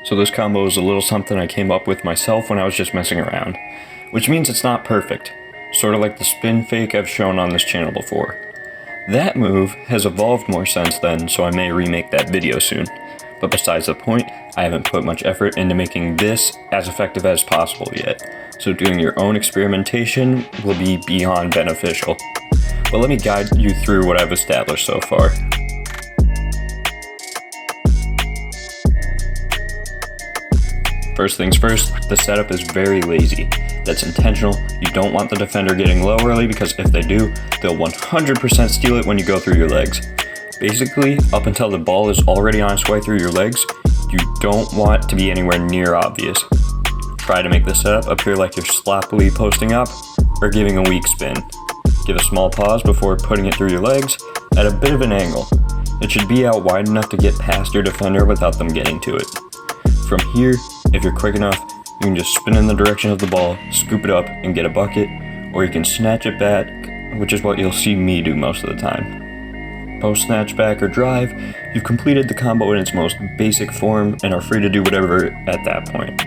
So this combo is a little something I came up with myself when I was just messing around, which means it's not perfect, sort of like the spin fake I've shown on this channel before. That move has evolved more since then, so I may remake that video soon. But besides the point, I haven't put much effort into making this as effective as possible yet, so doing your own experimentation will be beyond beneficial. But let me guide you through what I've established so far. First things first, the setup is very lazy. That's intentional. You don't want the defender getting low early because if they do, they'll 100% steal it when you go through your legs. Basically, up until the ball is already on its way through your legs, you don't want to be anywhere near obvious. Try to make the setup appear like you're sloppily posting up or giving a weak spin. Give a small pause before putting it through your legs at a bit of an angle. It should be out wide enough to get past your defender without them getting to it. From here, if you're quick enough, you can just spin in the direction of the ball, scoop it up, and get a bucket, or you can snatch it back, which is what you'll see me do most of the time. Post snatch back or drive, you've completed the combo in its most basic form and are free to do whatever at that point.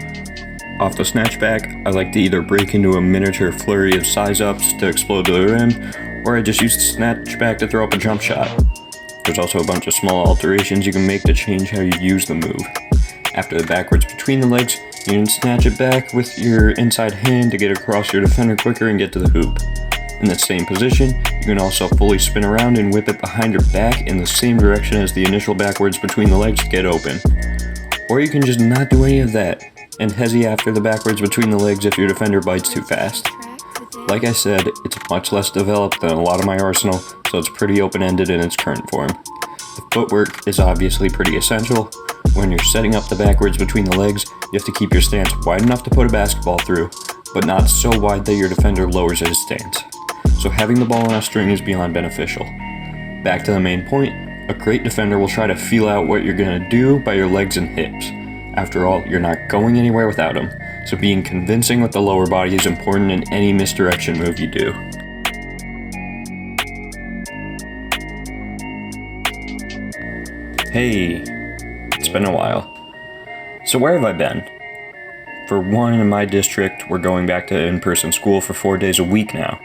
Off the snatch back, I like to either break into a miniature flurry of size ups to explode to the rim, or I just use the snatch back to throw up a jump shot. There's also a bunch of small alterations you can make to change how you use the move. After the backwards between the legs, you can snatch it back with your inside hand to get across your defender quicker and get to the hoop. In that same position, you can also fully spin around and whip it behind your back in the same direction as the initial backwards between the legs to get open. Or you can just not do any of that, and hezzy after the backwards between the legs if your defender bites too fast. Like I said, it's much less developed than a lot of my arsenal, so it's pretty open-ended in its current form. The footwork is obviously pretty essential. When you're setting up the backwards between the legs, you have to keep your stance wide enough to put a basketball through, but not so wide that your defender lowers his stance. So having the ball on a string is beyond beneficial. Back to the main point, a great defender will try to feel out what you're going to do by your legs and hips. After all, you're not going anywhere without them, so being convincing with the lower body is important in any misdirection move you do. Hey, it's been a while. So where have I been? For one, in my district, we're going back to in-person school for 4 days a week now,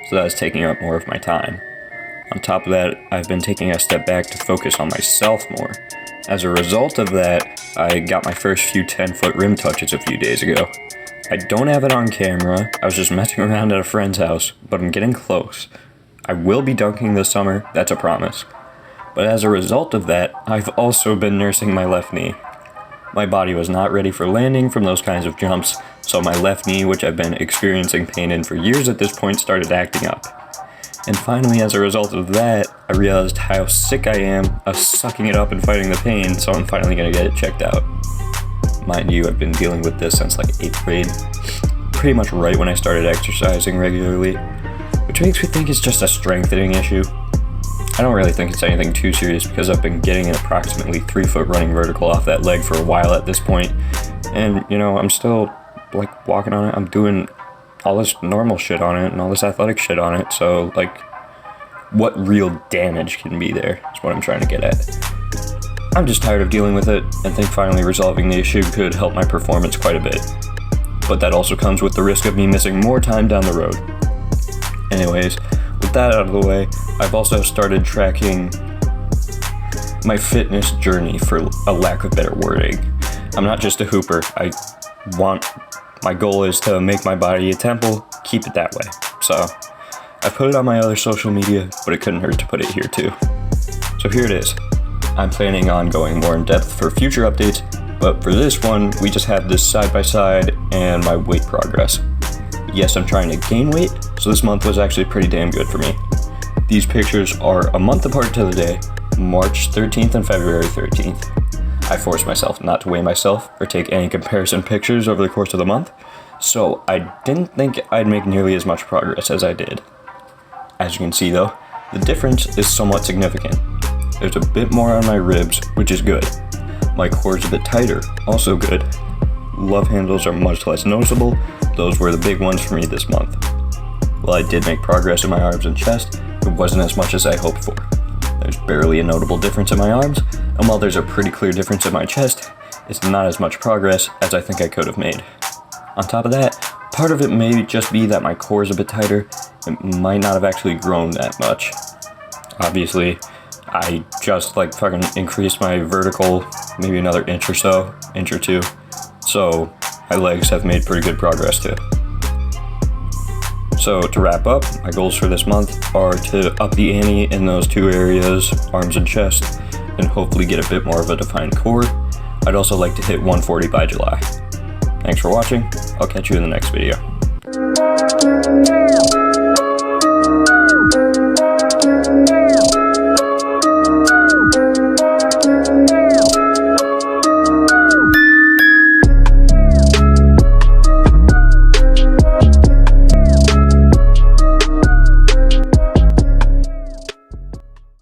so that is taking up more of my time. On top of that, I've been taking a step back to focus on myself more. As a result of that, I got my first few 10-foot rim touches a few days ago. I don't have it on camera, I was just messing around at a friend's house, but I'm getting close. I will be dunking this summer, that's a promise. But as a result of that, I've also been nursing my left knee. My body was not ready for landing from those kinds of jumps, so my left knee, which I've been experiencing pain in for years at this point, started acting up. And finally, as a result of that, I realized how sick I am of sucking it up and fighting the pain, so I'm finally going to get it checked out. Mind you, I've been dealing with this since like 8th grade, pretty much right when I started exercising regularly, which makes me think it's just a strengthening issue. I don't really think it's anything too serious because I've been getting an approximately 3-foot running vertical off that leg for a while at this point, and I'm still like walking on it. I'm doing all this normal shit on it and all this athletic shit on it, so like what real damage can be there is what I'm trying to get at. I'm just tired of dealing with it and think finally resolving the issue could help my performance quite a bit, but that also comes with the risk of me missing more time down the road. Anyways, with that out of the way, I've also started tracking my fitness journey, for a lack of better wording. I'm not just a hooper. My goal is to make my body a temple, keep it that way. So I put it on my other social media, but it couldn't hurt to put it here too. So here it is. I'm planning on going more in depth for future updates, but for this one, we just have this side by side and my weight progress. Yes, I'm trying to gain weight, so this month was actually pretty damn good for me. These pictures are a month apart to the day, March 13th and February 13th. I forced myself not to weigh myself or take any comparison pictures over the course of the month, so I didn't think I'd make nearly as much progress as I did. As you can see though, the difference is somewhat significant. There's a bit more on my ribs, which is good. My core's a bit tighter, also good. Love handles are much less noticeable. Those were the big ones for me this month. While I did make progress in my arms and chest, it wasn't as much as I hoped for. There's barely a notable difference in my arms, and while there's a pretty clear difference in my chest, it's not as much progress as I think I could have made. On top of that, part of it may just be that my core is a bit tighter. It might not have actually grown that much. Obviously, I just like fucking increased my vertical maybe another inch or so, inch or two. So my legs have made pretty good progress too. So to wrap up, my goals for this month are to up the ante in those two areas, arms and chest, and hopefully get a bit more of a defined core. I'd also like to hit 140 by July. Thanks for watching. I'll catch you in the next video.